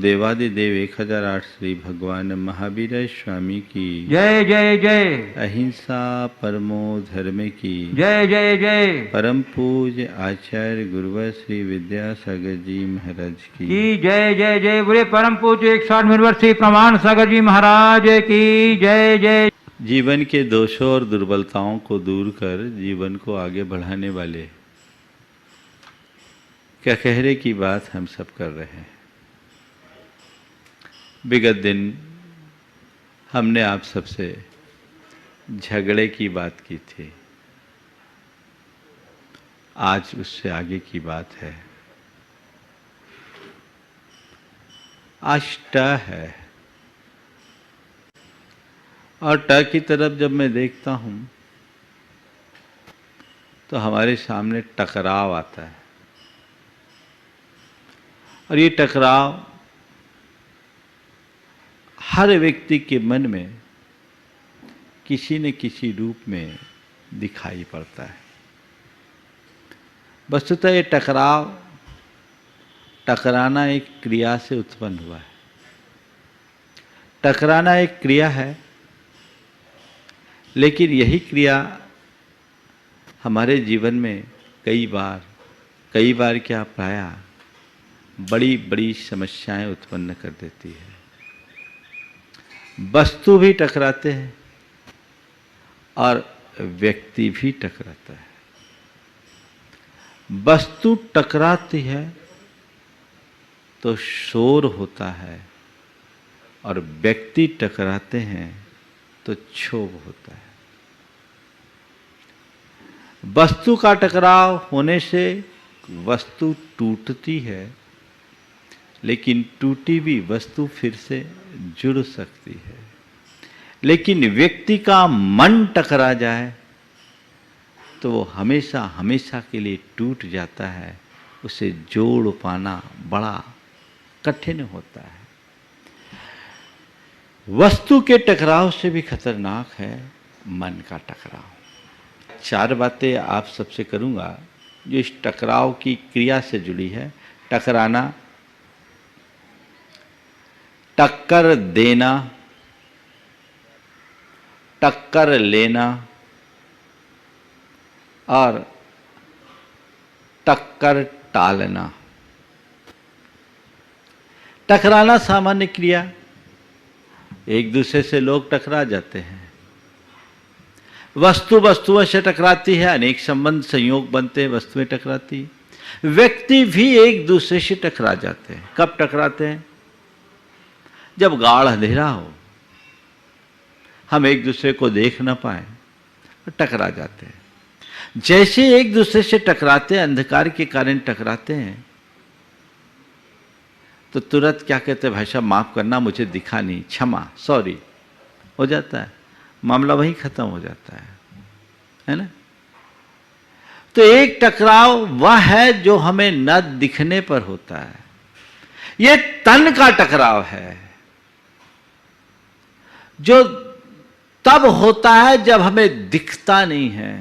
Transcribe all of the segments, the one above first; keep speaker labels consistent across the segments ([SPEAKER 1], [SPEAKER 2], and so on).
[SPEAKER 1] देवादिदेव 1008 श्री भगवान महावीर स्वामी की
[SPEAKER 2] जय जय जय।
[SPEAKER 1] अहिंसा परमो धर्म की
[SPEAKER 2] जय जय जय।
[SPEAKER 1] परम पूज्य आचार्य गुरुवर श्री विद्यासागर जी महाराज की
[SPEAKER 2] जय जय जय। बोले परम पूज्य 160 वर्षीय प्रमाण सागर जी महाराज की जय जय।
[SPEAKER 1] जीवन के दोषों और दुर्बलताओं को दूर कर जीवन को आगे बढ़ाने वाले कहरे की बात हम सब कर रहे हैं। विगत दिन हमने आप सबसे झगड़े की बात की थी, आज उससे आगे की बात है। आज ट है और ट की तरफ जब मैं देखता हूं तो हमारे सामने टकराव आता है और ये टकराव हर व्यक्ति के मन में किसी न किसी रूप में दिखाई पड़ता है। वस्तुतः ये टकराना एक क्रिया से उत्पन्न हुआ है। टकराना एक क्रिया है, लेकिन यही क्रिया हमारे जीवन में कई बार क्या प्रायः बड़ी बड़ी समस्याएं उत्पन्न कर देती है। वस्तु भी टकराते हैं और व्यक्ति भी टकराता है। वस्तु टकराती है तो शोर होता है और व्यक्ति टकराते हैं तो क्षोभ होता है। वस्तु का टकराव होने से वस्तु टूटती है, लेकिन टूटी भी वस्तु फिर से जुड़ सकती है। लेकिन व्यक्ति का मन टकरा जाए तो वो हमेशा हमेशा के लिए टूट जाता है। उसे जोड़ पाना बड़ा कठिन होता है। वस्तु के टकराव से भी खतरनाक है मन का टकराव। 4 बातें आप सबसे करूंगा जो इस टकराव की क्रिया से जुड़ी है। टकराना, टक्कर देना, टक्कर लेना और टक्कर टालना। टकराना सामान्य क्रिया, एक दूसरे से लोग टकरा जाते हैं। वस्तुओं से टकराती है, अनेक संबंध संयोग बनते हैं, वस्तुएं टकराती। व्यक्ति भी एक दूसरे से टकरा जाते हैं। कब टकराते हैं? जब गाढ़ अंधेरा हो, हम एक दूसरे को देख ना पाए, टकरा जाते हैं। जैसे एक दूसरे से टकराते हैं, अंधकार के कारण टकराते हैं, तो तुरंत क्या कहते हैं, भाई साहब माफ करना, मुझे दिखा नहीं, क्षमा, सॉरी, हो जाता है। मामला वहीं खत्म हो जाता है ना। तो एक टकराव वह है जो हमें न दिखने पर होता है। यह तन का टकराव है जो तब होता है जब हमें दिखता नहीं है।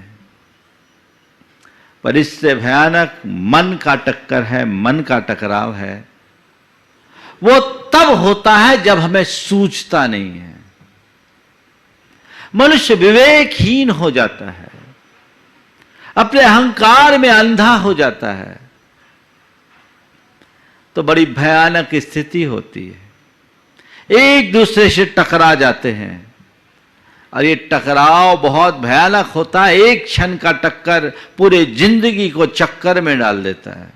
[SPEAKER 1] पर इससे भयानक मन का टक्कर है, मन का टकराव है। वो तब होता है जब हमें सूझता नहीं है। मनुष्य विवेकहीन हो जाता है, अपने अहंकार में अंधा हो जाता है, तो बड़ी भयानक स्थिति होती है। एक दूसरे से टकरा जाते हैं और ये टकराव बहुत भयानक होता है। एक क्षण का टक्कर पूरे जिंदगी को चक्कर में डाल देता है।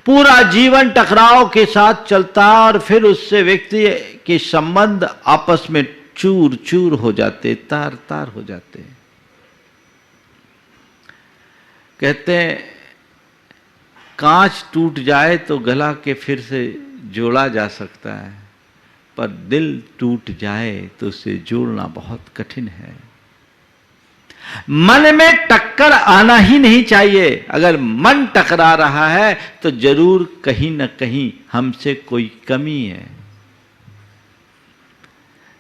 [SPEAKER 1] पूरा जीवन टकराव के साथ चलता है और फिर उससे व्यक्ति के संबंध आपस में चूर चूर हो जाते, तार तार हो जाते हैं। कहते हैं कांच टूट जाए तो गला के फिर से जोड़ा जा सकता है, पर दिल टूट जाए तो उसे जोड़ना बहुत कठिन है। मन में टक्कर आना ही नहीं चाहिए। अगर मन टकरा रहा है तो जरूर कहीं न कहीं हमसे कोई कमी है।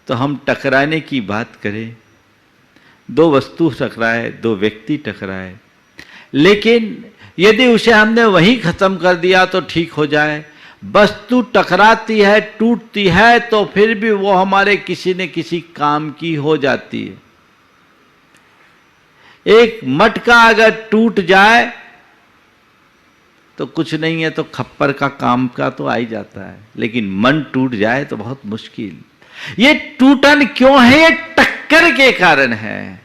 [SPEAKER 1] तो हम टकराने की बात करें, दो वस्तु टकराए, दो व्यक्ति टकराए, लेकिन यदि उसे हमने वहीं खत्म कर दिया तो ठीक हो जाए। वस्तु टकराती है, टूटती है, तो फिर भी वो हमारे किसी न किसी काम की हो जाती है। एक मटका अगर टूट जाए तो कुछ नहीं है, तो खप्पर का काम का तो आ ही जाता है, लेकिन मन टूट जाए तो बहुत मुश्किल। ये टूटन क्यों है? ये टक्कर के कारण है।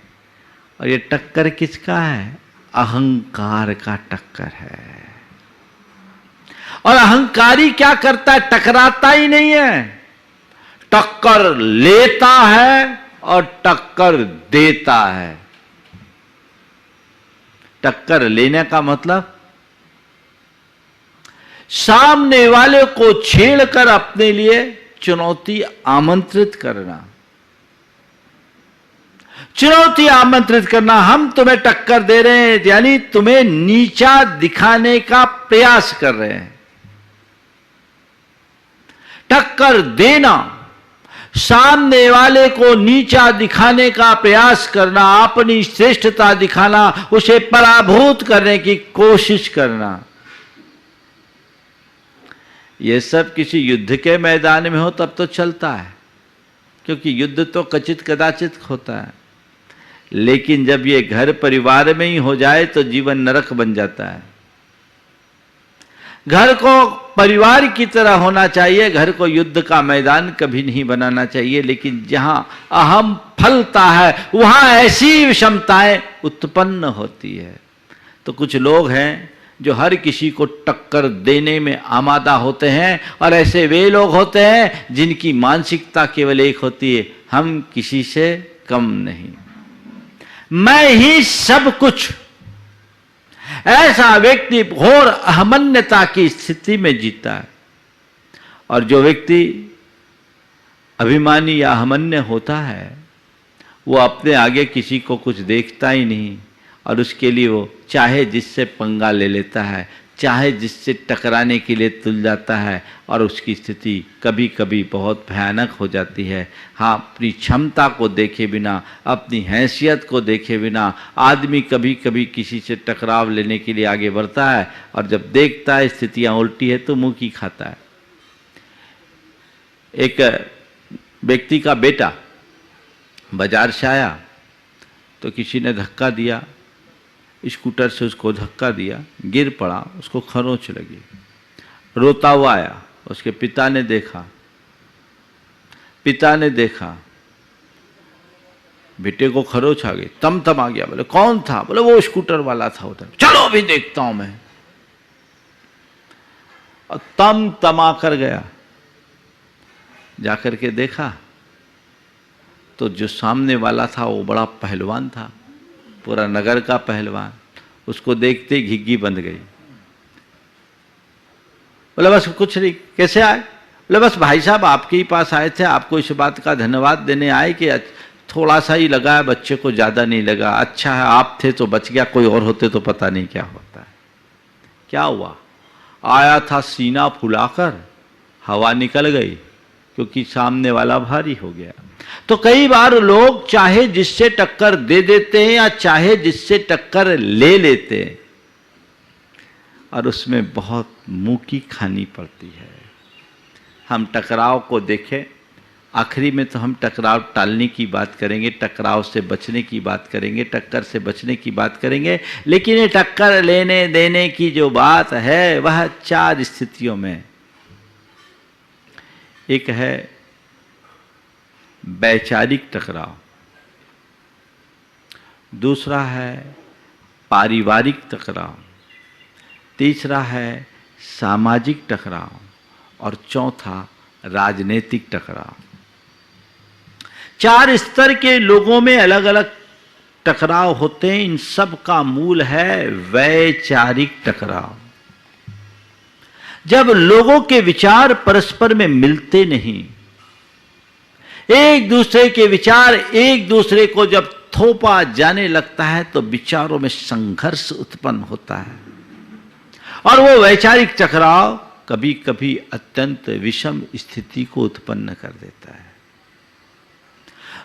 [SPEAKER 1] और ये टक्कर किसका है? अहंकार का टक्कर है। और अहंकारी क्या करता है? टकराता ही नहीं है, टक्कर लेता है और टक्कर देता है। टक्कर लेने का मतलब सामने वाले को छेड़कर अपने लिए चुनौती आमंत्रित करना। चुनौती आमंत्रित करना, हम तुम्हें टक्कर दे रहे हैं, यानी तुम्हें नीचा दिखाने का प्रयास कर रहे हैं। टक्कर देना, सामने वाले को नीचा दिखाने का प्रयास करना, अपनी श्रेष्ठता दिखाना, उसे पराभूत करने की कोशिश करना। यह सब किसी युद्ध के मैदान में हो तब तो चलता है, क्योंकि युद्ध तो कचित कदाचित होता है। लेकिन जब ये घर परिवार में ही हो जाए तो जीवन नरक बन जाता है। घर को परिवार की तरह होना चाहिए, घर को युद्ध का मैदान कभी नहीं बनाना चाहिए। लेकिन जहां अहम फलता है वहां ऐसी विषमताएं उत्पन्न होती है। तो कुछ लोग हैं जो हर किसी को टक्कर देने में आमादा होते हैं, और ऐसे वे लोग होते हैं जिनकी मानसिकता केवल एक होती है, हम किसी से कम नहीं, मैं ही सब कुछ। ऐसा व्यक्ति घोर अहमन्यता की स्थिति में जीता है। और जो व्यक्ति अभिमानी या अहमन्य होता है वो अपने आगे किसी को कुछ देखता ही नहीं, और उसके लिए वो चाहे जिससे पंगा ले लेता है, चाहे जिससे टकराने के लिए तुल जाता है, और उसकी स्थिति कभी कभी बहुत भयानक हो जाती है। हाँ, अपनी क्षमता को देखे बिना, अपनी हैसियत को देखे बिना आदमी कभी कभी किसी से टकराव लेने के लिए आगे बढ़ता है, और जब देखता है स्थितियाँ उल्टी है तो मुंह की खाता है। एक व्यक्ति का बेटा बाजार से आया तो किसी ने धक्का दिया, स्कूटर से उसको धक्का दिया, गिर पड़ा, उसको खरोंच लगी, रोता हुआ आया। उसके पिता ने देखा बेटे को खरोंच आ गई, तम आ गया। बोले कौन था? बोले वो स्कूटर वाला था उधर, चलो अभी देखता हूं मैं। और तमा कर गया, जाकर के देखा तो जो सामने वाला था वो बड़ा पहलवान था, पूरा नगर का पहलवान। उसको देखते ही घिग्गी बंद गई। बोले बस कुछ नहीं, कैसे आए? बोले बस भाई साहब आपके ही पास आए थे, आपको इस बात का धन्यवाद देने आए कि थोड़ा सा ही लगा है, बच्चे को ज्यादा नहीं लगा। अच्छा है आप थे तो बच गया, कोई और होते तो पता नहीं क्या होता है। क्या हुआ? आया था सीना फुलाकर, हवा निकल गई क्योंकि सामने वाला भारी हो गया। तो कई बार लोग चाहे जिससे टक्कर दे देते हैं या चाहे जिससे टक्कर ले लेते हैं, और उसमें बहुत मुंह की खानी पड़ती है। हम टकराव को देखें, आखिरी में तो हम टकराव टालने की बात करेंगे, टकराव से बचने की बात करेंगे, टक्कर से बचने की बात करेंगे। लेकिन ये टक्कर लेने देने की जो बात है वह 4 स्थितियों में। एक है वैचारिक टकराव, दूसरा है पारिवारिक टकराव, तीसरा है सामाजिक टकराव, और चौथा राजनीतिक टकराव। 4 स्तर के लोगों में अलग अलग टकराव होते हैं। इन सब का मूल है वैचारिक टकराव। जब लोगों के विचार परस्पर में मिलते नहीं, एक दूसरे के विचार एक दूसरे को जब थोपा जाने लगता है तो विचारों में संघर्ष उत्पन्न होता है, और वो वैचारिक टकराव कभी कभी अत्यंत विषम स्थिति को उत्पन्न कर देता है।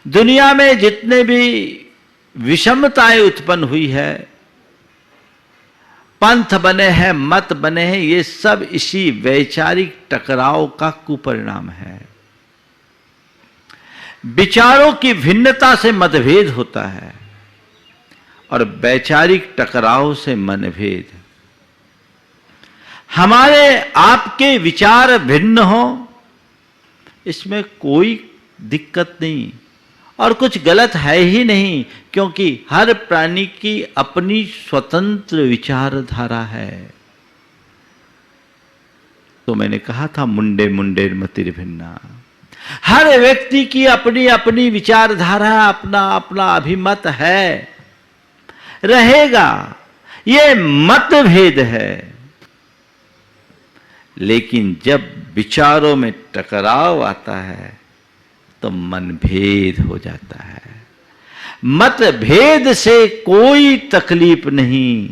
[SPEAKER 1] दुनिया में जितने भी विषमताएं उत्पन्न हुई है, पंथ बने हैं, मत बने हैं, ये सब इसी वैचारिक टकराव का कुपरिणाम है। विचारों की भिन्नता से मतभेद होता है और वैचारिक टकराव से मनभेद। हमारे आपके विचार भिन्न हो, इसमें कोई दिक्कत नहीं और कुछ गलत है ही नहीं, क्योंकि हर प्राणी की अपनी स्वतंत्र विचारधारा है। तो मैंने कहा था मुंडे मुंडे मतिर्भिन्ना, हर व्यक्ति की अपनी अपनी विचारधारा, अपना अपना अभिमत है, रहेगा। ये मतभेद है। लेकिन जब विचारों में टकराव आता है तो मनभेद हो जाता है। मतभेद से कोई तकलीफ नहीं,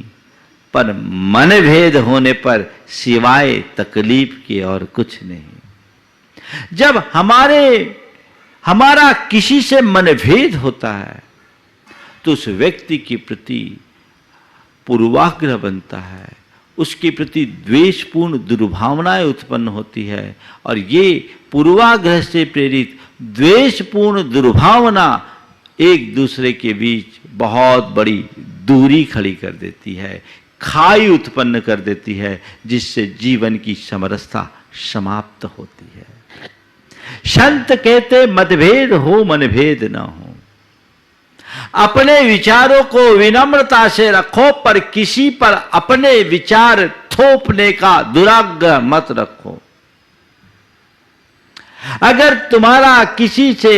[SPEAKER 1] पर मनभेद होने पर सिवाय तकलीफ के और कुछ नहीं। जब हमारा किसी से मनभेद होता है तो उस व्यक्ति के प्रति पूर्वाग्रह बनता है, उसके प्रति द्वेषपूर्ण दुर्भावनाएं उत्पन्न होती है और ये पूर्वाग्रह से प्रेरित द्वेषपूर्ण दुर्भावना एक दूसरे के बीच बहुत बड़ी दूरी खड़ी कर देती है, खाई उत्पन्न कर देती है, जिससे जीवन की समरसता समाप्त होती है। संत कहते मतभेद हो मनभेद न हो। अपने विचारों को विनम्रता से रखो, पर किसी पर अपने विचार थोपने का दुराग्रह मत रखो। अगर तुम्हारा किसी से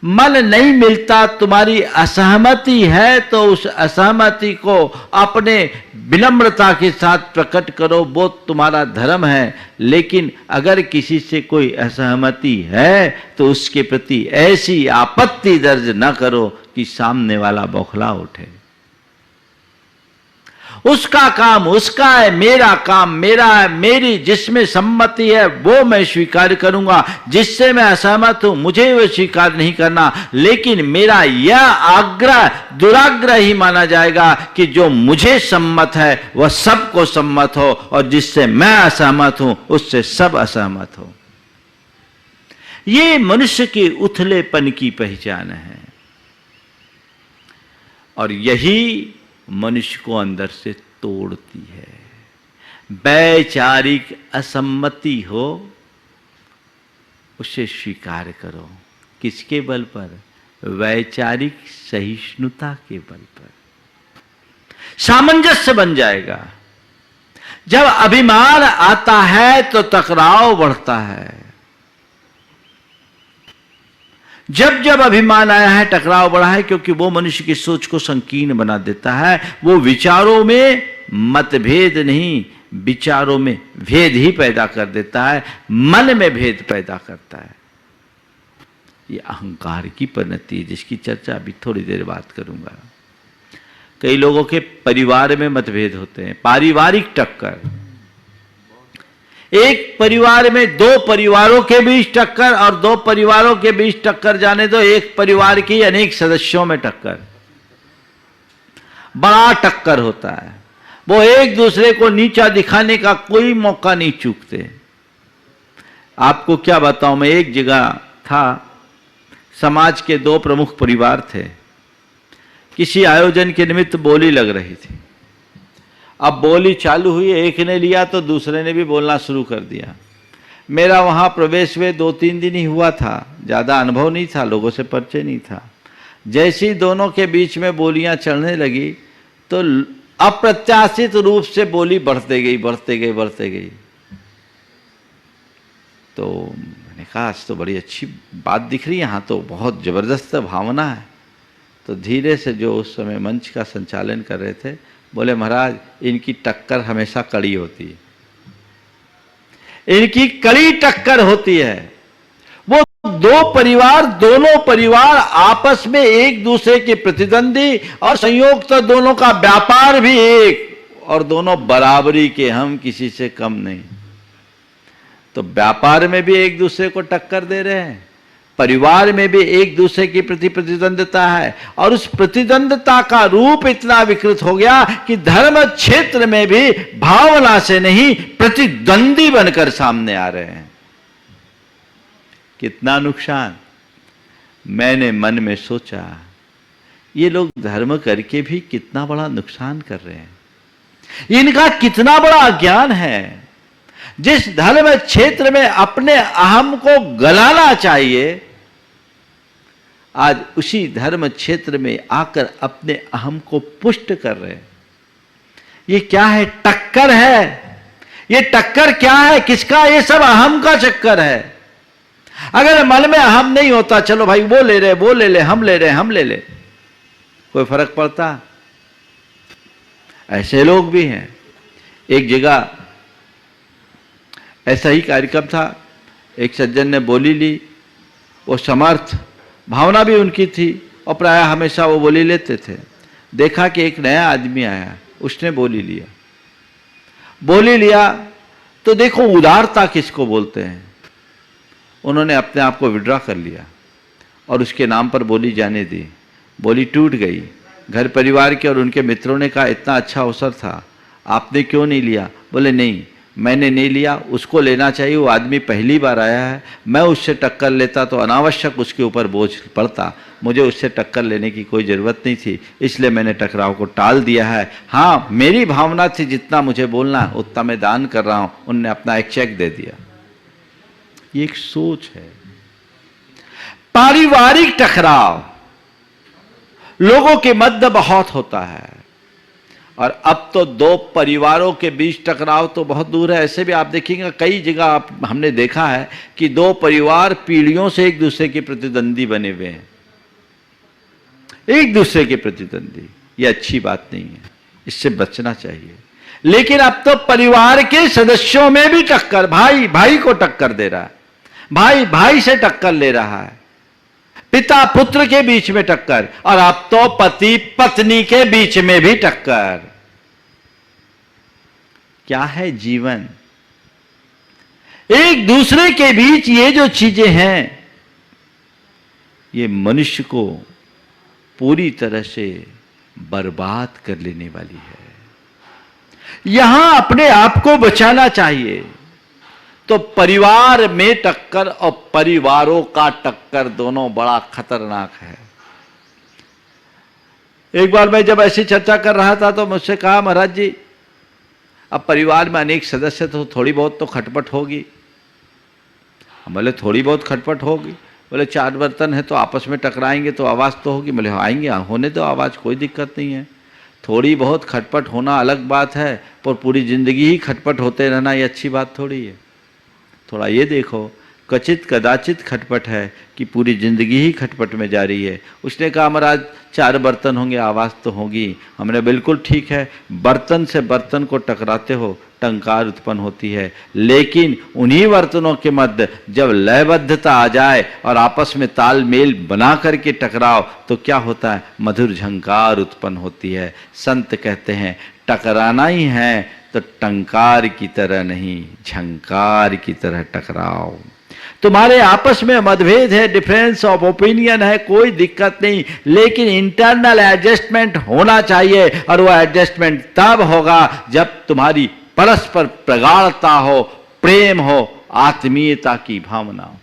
[SPEAKER 1] मन नहीं मिलता, तुम्हारी असहमति है, तो उस असहमति को अपने विनम्रता के साथ प्रकट करो, वो तुम्हारा धर्म है। लेकिन अगर किसी से कोई असहमति है तो उसके प्रति ऐसी आपत्ति दर्ज न करो कि सामने वाला बौखला उठे। उसका काम उसका है, मेरा काम मेरा है, मेरी जिसमें सम्मति है वो मैं स्वीकार करूंगा, जिससे मैं असहमत हूं मुझे वो स्वीकार नहीं करना। लेकिन मेरा यह आग्रह दुराग्रह ही माना जाएगा कि जो मुझे सम्मत है वह सबको सम्मत हो और जिससे मैं असहमत हूं उससे सब असहमत हो। ये मनुष्य के उथलेपन की पहचान है और यही मनुष्य को अंदर से तोड़ती है। वैचारिक असम्मति हो उसे स्वीकार करो। किसके बल पर? वैचारिक सहिष्णुता के बल पर। सामंजस्य बन जाएगा। जब अभिमान आता है तो टकराव बढ़ता है। जब जब अभिमान आया है टकराव बढ़ा है, क्योंकि वो मनुष्य की सोच को संकीर्ण बना देता है। वो विचारों में मतभेद नहीं, विचारों में भेद ही पैदा कर देता है, मन में भेद पैदा करता है। ये अहंकार की परिणति है, जिसकी चर्चा अभी थोड़ी देर बाद करूंगा। कई लोगों के परिवार में मतभेद होते हैं, पारिवारिक टक्कर। एक परिवार में दो परिवारों के बीच टक्कर और दो परिवारों के बीच टक्कर जाने दो, एक परिवार की अनेक सदस्यों में टक्कर, बड़ा टक्कर होता है। वो एक दूसरे को नीचा दिखाने का कोई मौका नहीं चूकते। आपको क्या बताऊं, मैं एक जगह था, समाज के दो प्रमुख परिवार थे, किसी आयोजन के निमित्त बोली लग रही थी। अब बोली चालू हुई, एक ने लिया तो दूसरे ने भी बोलना शुरू कर दिया। मेरा वहाँ प्रवेश हुए 2-3 दिन ही हुआ था, ज़्यादा अनुभव नहीं था, लोगों से परिचय नहीं था। जैसे ही दोनों के बीच में बोलियां चढ़ने लगी तो अप्रत्याशित रूप से बोली बढ़ते गई। तो मैंने कहा आज तो बड़ी अच्छी बात दिख रही है, यहाँ तो बहुत ज़बरदस्त भावना है। तो धीरे से जो उस समय मंच का संचालन कर रहे थे बोले, महाराज इनकी टक्कर हमेशा कड़ी होती है, इनकी कड़ी टक्कर होती है। वो दोनों परिवार आपस में एक दूसरे के प्रतिद्वंदी और संयोग तो दोनों का व्यापार भी एक और दोनों बराबरी के, हम किसी से कम नहीं। तो व्यापार में भी एक दूसरे को टक्कर दे रहे हैं, परिवार में भी एक दूसरे के प्रति प्रतिद्वंद्विता है, और उस प्रतिद्वंद्विता का रूप इतना विकृत हो गया कि धर्म क्षेत्र में भी भावना से नहीं प्रतिद्वंदी बनकर सामने आ रहे हैं। कितना नुकसान। मैंने मन में सोचा, ये लोग धर्म करके भी कितना बड़ा नुकसान कर रहे हैं, इनका कितना बड़ा अज्ञान है। जिस धर्म क्षेत्र में अपने अहम को गलाना चाहिए, आज उसी धर्म क्षेत्र में आकर अपने अहम को पुष्ट कर रहे हैं। ये क्या है? टक्कर है। ये टक्कर क्या है? किसका? ये सब अहम का चक्कर है। अगर मन में अहम नहीं होता, चलो भाई वो ले रहे, वो ले ले, हम ले रहे, हम ले ले, कोई फर्क पड़ता? ऐसे लोग भी हैं। एक जगह ऐसा ही कार्यक्रम था, एक सज्जन ने बोली ली, वो समर्थ भावना भी उनकी थी और प्रायः हमेशा वो बोली लेते थे। देखा कि एक नया आदमी आया, उसने बोली लिया। बोली लिया तो देखो उदारता किसको बोलते हैं। उन्होंने अपने आप को विड्रॉ कर लिया और उसके नाम पर बोली जाने दी। बोली टूट गई। घर परिवार के और उनके मित्रों ने कहा इतना अच्छा अवसर था, आपने क्यों नहीं लिया? बोले नहीं, मैंने नहीं लिया, उसको लेना चाहिए, वो आदमी पहली बार आया है, मैं उससे टक्कर लेता तो अनावश्यक उसके ऊपर बोझ पड़ता, मुझे उससे टक्कर लेने की कोई ज़रूरत नहीं थी, इसलिए मैंने टकराव को टाल दिया है। हाँ, मेरी भावना थी जितना मुझे बोलना है उतना मैं दान कर रहा हूँ। उनने अपना एक चेक दे दिया। ये एक सोच है। पारिवारिक टकराव लोगों के मध्य बहुत होता है, और अब तो दो परिवारों के बीच टकराव तो बहुत दूर है। ऐसे भी आप देखेंगे कई जगह हमने देखा है कि दो परिवार पीढ़ियों से एक दूसरे के प्रतिद्वंदी बने हुए हैं, एक दूसरे के प्रतिद्वंदी। ये अच्छी बात नहीं है, इससे बचना चाहिए। लेकिन अब तो परिवार के सदस्यों में भी टक्कर, भाई भाई को टक्कर दे रहा है, भाई भाई से टक्कर ले रहा है, पिता पुत्र के बीच में टक्कर, और अब तो पति पत्नी के बीच में भी टक्कर। क्या है जीवन? एक दूसरे के बीच ये जो चीजें हैं, ये मनुष्य को पूरी तरह से बर्बाद कर लेने वाली है। यहां अपने आप को बचाना चाहिए। तो परिवार में टक्कर और परिवारों का टक्कर दोनों बड़ा खतरनाक है। एक बार मैं जब ऐसी चर्चा कर रहा था तो मुझसे कहा, महाराज जी अब परिवार में अनेक सदस्य तो थोड़ी बहुत तो खटपट होगी। बोले थोड़ी बहुत खटपट होगी? बोले 4 बर्तन है तो आपस में टकराएंगे तो आवाज़ तो होगी। बोले आएंगे, होने दो आवाज़, कोई दिक्कत नहीं है। थोड़ी बहुत खटपट होना अलग बात है, पर पूरी जिंदगी ही खटपट होते रहना ये अच्छी बात थोड़ी है। थोड़ा ये देखो, क्वचित कदाचित खटपट है कि पूरी जिंदगी ही खटपट में जा रही है। उसने कहा महाराज 4 बर्तन होंगे, आवाज़ तो होगी। हमने बिल्कुल ठीक है, बर्तन से बर्तन को टकराते हो टंकार उत्पन्न होती है, लेकिन उन्हीं बर्तनों के मध्य जब लयबद्धता आ जाए और आपस में तालमेल बना करके टकराव तो क्या होता है? मधुर झंकार उत्पन्न होती है। संत कहते हैं टकराना ही है तो टंकार की तरह नहीं, झंकार की तरह टकराओ। तुम्हारे आपस में मतभेद है, डिफरेंस ऑफ ओपिनियन है, कोई दिक्कत नहीं, लेकिन इंटरनल एडजस्टमेंट होना चाहिए। और वह एडजस्टमेंट तब होगा जब तुम्हारी परस्पर प्रगाढ़ता हो, प्रेम हो, आत्मीयता की भावना हो।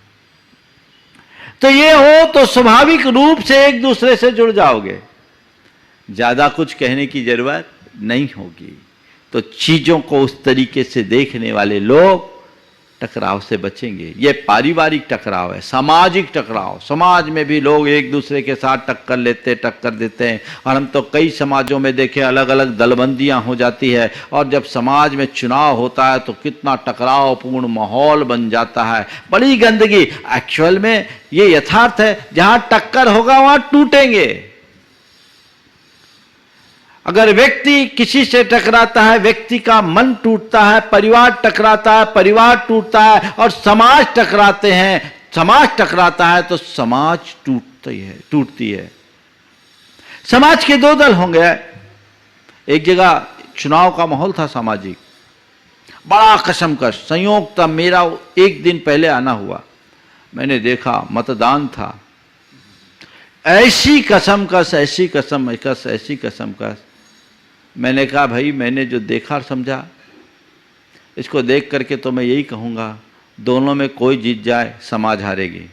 [SPEAKER 1] तो ये हो तो स्वाभाविक रूप से एक दूसरे से जुड़ जाओगे, ज्यादा कुछ कहने की जरूरत नहीं होगी। तो चीजों को उस तरीके से देखने वाले लोग टकराव से बचेंगे। ये पारिवारिक टकराव है, सामाजिक टकराव। समाज में भी लोग एक दूसरे के साथ टक्कर लेते, टक्कर देते हैं। और हम तो कई समाजों में देखे अलग अलग दलबंदियां हो जाती है, और जब समाज में चुनाव होता है तो कितना टकरावपूर्ण माहौल बन जाता है, बड़ी गंदगी। एक्चुअल में ये यथार्थ है, जहां टक्कर होगा वहां टूटेंगे। अगर व्यक्ति किसी से टकराता है, व्यक्ति का मन टूटता है, परिवार टकराता है, परिवार टूटता है, और समाज टकराते हैं, समाज टकराता है तो समाज टूटती है। समाज के 2 दल होंगे। एक जगह चुनाव का माहौल था सामाजिक, बड़ा कसमकश। संयोग था, मेरा 1 दिन पहले आना हुआ। मैंने देखा मतदान था, ऐसी कसम कस, ऐसी कसम कस, ऐसी कसम कस। मैंने कहा भाई मैंने जो देखा और समझा, इसको देख करके तो मैं यही कहूँगा, दोनों में कोई जीत जाए समाज हारेगी।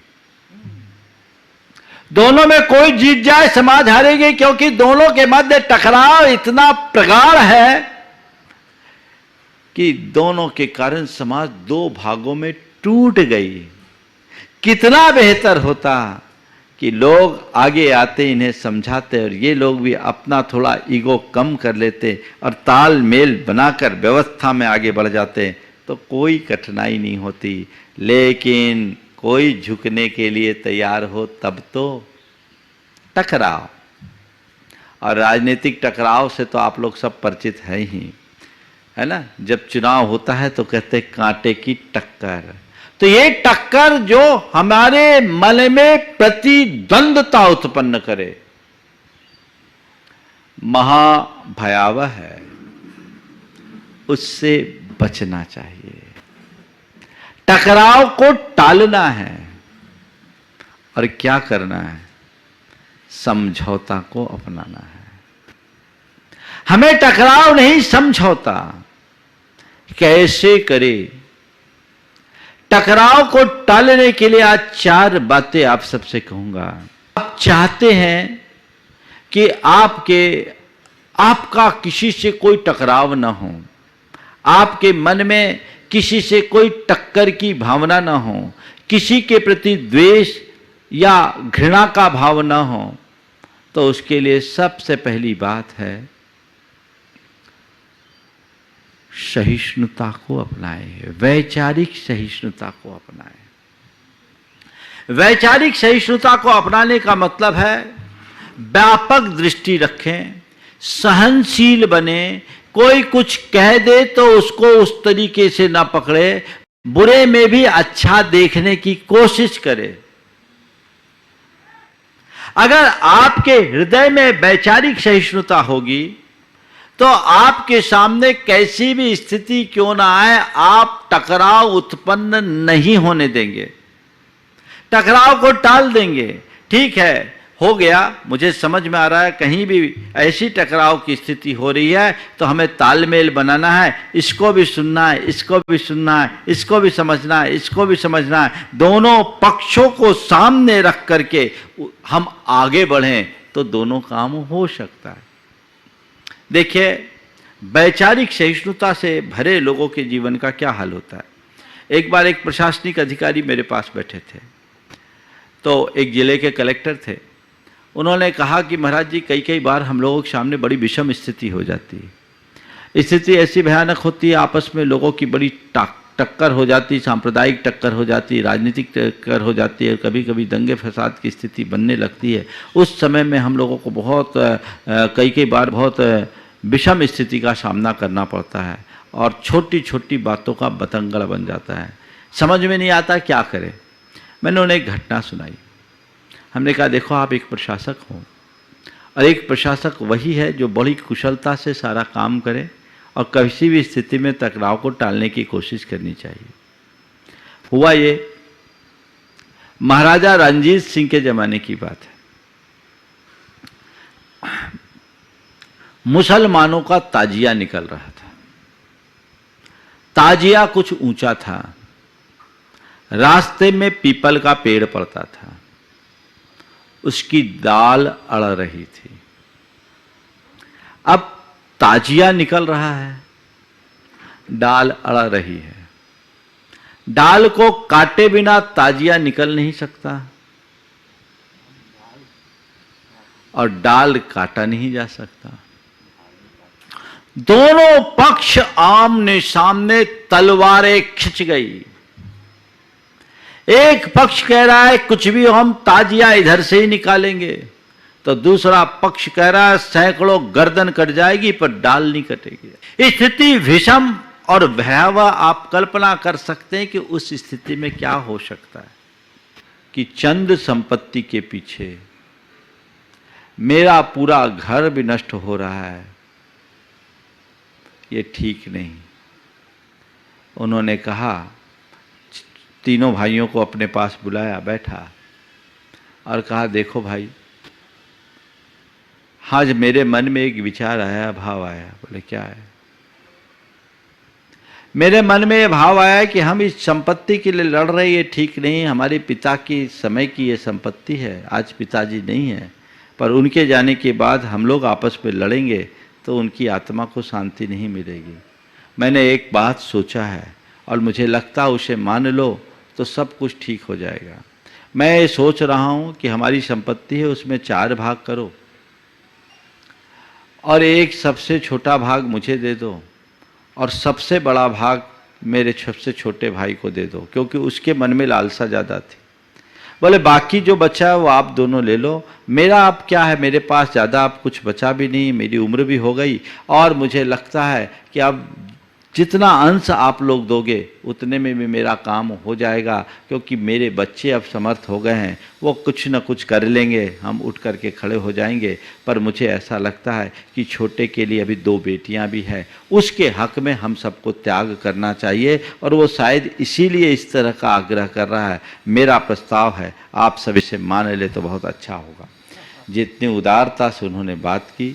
[SPEAKER 1] दोनों में कोई जीत जाए समाज हारेगी, क्योंकि दोनों के मध्य टकराव इतना प्रगाढ़ है कि दोनों के कारण समाज दो भागों में टूट गई। कितना बेहतर होता कि लोग आगे आते, इन्हें समझाते और ये लोग भी अपना थोड़ा ईगो कम कर लेते और तालमेल बनाकर व्यवस्था में आगे बढ़ जाते, तो कोई कठिनाई नहीं होती। लेकिन कोई झुकने के लिए तैयार हो तब तो टकराव, और राजनीतिक टकराव से तो आप लोग सब परिचित है ही, है ना। जब चुनाव होता है तो कहते कांटे की टक्कर। तो ये टक्कर जो हमारे मन में प्रतिद्वंद्वता उत्पन्न करे, महाभयावह है, उससे बचना चाहिए। टकराव को टालना है और क्या करना है, समझौता को अपनाना है। हमें टकराव नहीं समझौता। कैसे करे? टकराव को टालने के लिए आज 4 बातें आप सबसे कहूंगा। आप चाहते हैं कि आपका किसी से कोई टकराव ना हो, आपके मन में किसी से कोई टक्कर की भावना ना हो, किसी के प्रति द्वेष या घृणा का भाव ना हो, तो उसके लिए सबसे पहली बात है सहिष्णुता को अपनाएं, वैचारिक सहिष्णुता को अपनाएं। वैचारिक सहिष्णुता को अपनाने का मतलब है व्यापक दृष्टि रखें, सहनशील बने। कोई कुछ कह दे तो उसको उस तरीके से ना पकड़े, बुरे में भी अच्छा देखने की कोशिश करे। अगर आपके हृदय में वैचारिक सहिष्णुता होगी तो आपके सामने कैसी भी स्थिति क्यों ना आए, आप टकराव उत्पन्न नहीं होने देंगे, टकराव को टाल देंगे। ठीक है, हो गया, मुझे समझ में आ रहा है कहीं भी ऐसी टकराव की स्थिति हो रही है तो हमें तालमेल बनाना है, इसको भी सुनना है, इसको भी सुनना है, इसको भी समझना है, इसको भी समझना है। दोनों पक्षों को सामने रख करके हम आगे बढ़ें तो दोनों काम हो सकता है। देखिए, वैचारिक सहिष्णुता से भरे लोगों के जीवन का क्या हाल होता है। एक बार एक प्रशासनिक अधिकारी मेरे पास बैठे थे, तो एक जिले के कलेक्टर थे। उन्होंने कहा कि महाराज जी, कई बार हम लोगों के सामने बड़ी विषम स्थिति हो जाती है। स्थिति ऐसी भयानक होती है, आपस में लोगों की बड़ी टक्कर हो जाती, सांप्रदायिक टक्कर हो जाती, राजनीतिक टक्कर हो जाती है, कभी कभी दंगे फसाद की स्थिति बनने लगती है। उस समय में हम लोगों को बहुत कई बार बहुत विषम स्थिति का सामना करना पड़ता है और छोटी छोटी बातों का बतंगड़ बन जाता है, समझ में नहीं आता क्या करें। मैंने उन्हें एक घटना सुनाई। हमने कहा देखो, आप एक प्रशासक हो और एक प्रशासक वही है जो बड़ी कुशलता से सारा काम करे और किसी भी स्थिति में टकराव को टालने की कोशिश करनी चाहिए। हुआ ये, महाराजा रणजीत सिंह के जमाने की बात है। मुसलमानों का ताजिया निकल रहा था। ताजिया कुछ ऊंचा था, रास्ते में पीपल का पेड़ पड़ता था, उसकी डाल अड़ रही थी। अब ताजिया निकल रहा है, डाल अड़ रही है, डाल को काटे बिना ताजिया निकल नहीं सकता और डाल काटा नहीं जा सकता। दोनों पक्ष आमने सामने तलवारें खिंच गई। एक पक्ष कह रहा है कुछ भी हम ताजिया इधर से ही निकालेंगे, तो दूसरा पक्ष कह रहा है सैकड़ों गर्दन कट जाएगी पर डाल नहीं कटेगी। स्थिति विषम और भयावह। आप कल्पना कर सकते हैं कि उस स्थिति में क्या हो सकता है कि चंद संपत्ति के पीछे मेरा पूरा घर भी नष्ट हो रहा है, ये ठीक नहीं। उन्होंने कहा तीनों भाइयों को अपने पास बुलाया, बैठा और कहा, देखो भाई, आज मेरे मन में एक विचार आया, भाव आया। बोले क्या है? मेरे मन में ये भाव आया कि हम इस संपत्ति के लिए लड़ रहे, ये ठीक नहीं। हमारे पिता की समय की ये संपत्ति है, आज पिताजी नहीं है, पर उनके जाने के बाद हम लोग आपस में लड़ेंगे तो उनकी आत्मा को शांति नहीं मिलेगी। मैंने एक बात सोचा है और मुझे लगता है उसे मान लो तो सब कुछ ठीक हो जाएगा। मैं ये सोच रहा हूँ कि हमारी संपत्ति है, उसमें 4 भाग करो और एक सबसे छोटा भाग मुझे दे दो और सबसे बड़ा भाग मेरे सबसे छोटे भाई को दे दो, क्योंकि उसके मन में लालसा ज़्यादा थी। बोले बाकी जो बचा है वो आप दोनों ले लो, मेरा अब क्या है, मेरे पास ज़्यादा अब कुछ बचा भी नहीं, मेरी उम्र भी हो गई और मुझे लगता है कि अब जितना अंश आप लोग दोगे उतने में भी मेरा काम हो जाएगा, क्योंकि मेरे बच्चे अब समर्थ हो गए हैं, वो कुछ न कुछ कर लेंगे, हम उठ करके खड़े हो जाएंगे। पर मुझे ऐसा लगता है कि छोटे के लिए अभी 2 बेटियां भी हैं, उसके हक में हम सबको त्याग करना चाहिए और वो शायद इसीलिए इस तरह का आग्रह कर रहा है। मेरा प्रस्ताव है, आप सब इसे मान ले तो बहुत अच्छा होगा। जितनी उदारता से उन्होंने बात की,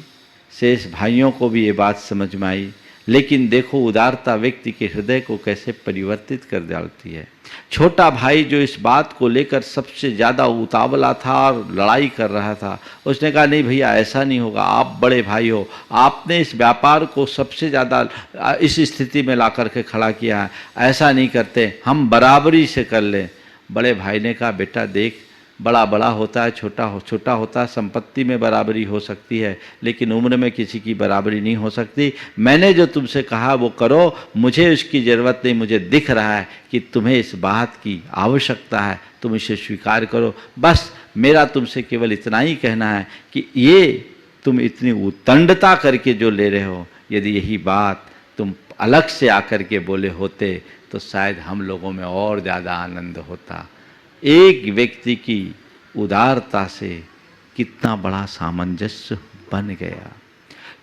[SPEAKER 1] शेष भाइयों को भी ये बात समझ में आई। लेकिन देखो उदारता व्यक्ति के हृदय को कैसे परिवर्तित कर डालती है। छोटा भाई जो इस बात को लेकर सबसे ज़्यादा उतावला था और लड़ाई कर रहा था, उसने कहा नहीं भैया ऐसा नहीं होगा, आप बड़े भाई हो, आपने इस व्यापार को सबसे ज़्यादा इस स्थिति में ला कर के खड़ा किया है, ऐसा नहीं करते, हम बराबरी से कर लें। बड़े भाई ने कहा बेटा देख, बड़ा बड़ा होता है, छोटा होता है, संपत्ति में बराबरी हो सकती है लेकिन उम्र में किसी की बराबरी नहीं हो सकती। मैंने जो तुमसे कहा वो करो, मुझे उसकी ज़रूरत नहीं, मुझे दिख रहा है कि तुम्हें इस बात की आवश्यकता है, तुम इसे स्वीकार करो। बस मेरा तुमसे केवल इतना ही कहना है कि ये तुम इतनी उतंडता करके जो ले रहे हो, यदि यही बात तुम अलग से आकर के बोले होते तो शायद हम लोगों में और ज़्यादा आनंद होता। एक व्यक्ति की उदारता से कितना बड़ा सामंजस्य बन गया।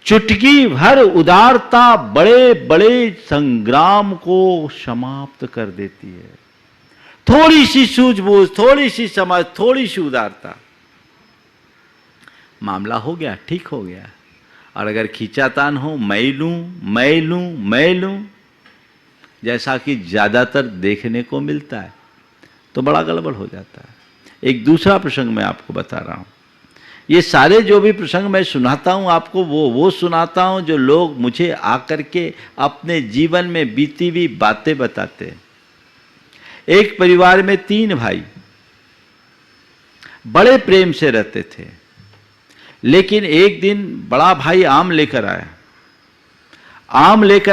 [SPEAKER 1] चुटकी भर उदारता बड़े बड़े संग्राम को समाप्त कर देती है। थोड़ी सी सूझबूझ, थोड़ी सी समझ, थोड़ी सी उदारता, मामला हो गया, ठीक हो गया। और अगर खींचातान हो, मैं लूं, जैसा कि ज्यादातर देखने को मिलता है, तो बड़ा गड़बड़ हो जाता है। एक दूसरा प्रसंग मैं आपको बता रहा हूँ। ये सारे जो भी प्रसंग मैं सुनाता हूँ आपको, वो सुनाता हूँ जो लोग मुझे आकर के अपने जीवन में बीती हुई बातें बताते हैं। एक परिवार में 3 भाई बड़े प्रेम से रहते थे, लेकिन एक दिन बड़ा भाई आम लेकर